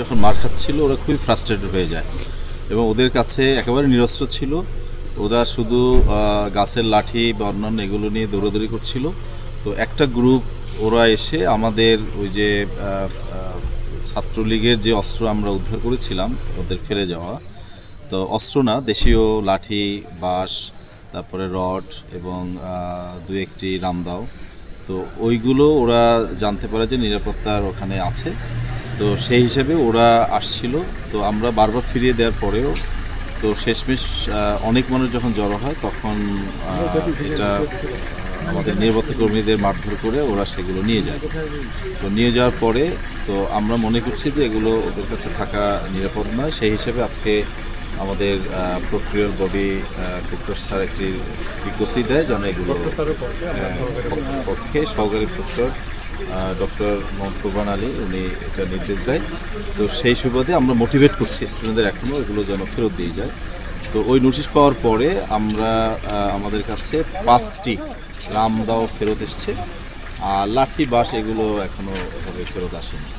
যখন মার খাচ্ছিল ওরা খুবই ফ্রাস্ট্রেটেড হয়ে যায় এবং ওদের কাছে একেবারে নিরস্ত্র ছিল। ওরা শুধু গাছের লাঠি বা অন্যান্য এগুলো নিয়ে দৌড়াদৌড়ি করছিল। তো একটা গ্রুপ ওরা এসে আমাদের ওই যে ছাত্রলীগের যে অস্ত্র আমরা উদ্ধার করেছিলাম ওদের ফেলে যাওয়া, তো অস্ত্র না, দেশীয় লাঠি, বাঁশ, তারপরে রড এবং দু একটি রামদাও, তো ওইগুলো ওরা জানতে পারে যে নিরাপত্তার ওখানে আছে। তো সেই হিসাবে ওরা আসছিল। তো আমরা বারবার ফিরিয়ে দেওয়ার পরেও তো শেষমেশ অনেক মানুষ যখন জড়ো হয় তখন এটা আমাদের নিরাপত্তা কর্মীদের মারধর করে ওরা সেগুলো নিয়ে যায়। তো নিয়ে যাওয়ার পরে তো আমরা মনে করছি যে এগুলো ওদের কাছে থাকা নিরাপদ নয়। সেই হিসেবে আজকে আমাদের প্রক্রিয়ার বডি প্রক্টর স্যার একটি বিজ্ঞপ্তি দেয় যেন এগুলো পক্ষে সহকারী প্রক্টর ডক্টর মোহাম্মদ কুরবান আলী উনি এটা নির্দেশ দেয়। তো সেই সুবাদে আমরা মোটিভেট করছি স্টুডেন্টদের এখনও এগুলো যেন ফেরত দিয়ে যায়। তো ওই নোটিশ পাওয়ার পরে আমরা আমাদের কাছে 5টি রামদাও ফেরত এসছে, আর লাঠি বাঁশ এগুলো এখনও ফেরত আসেনি।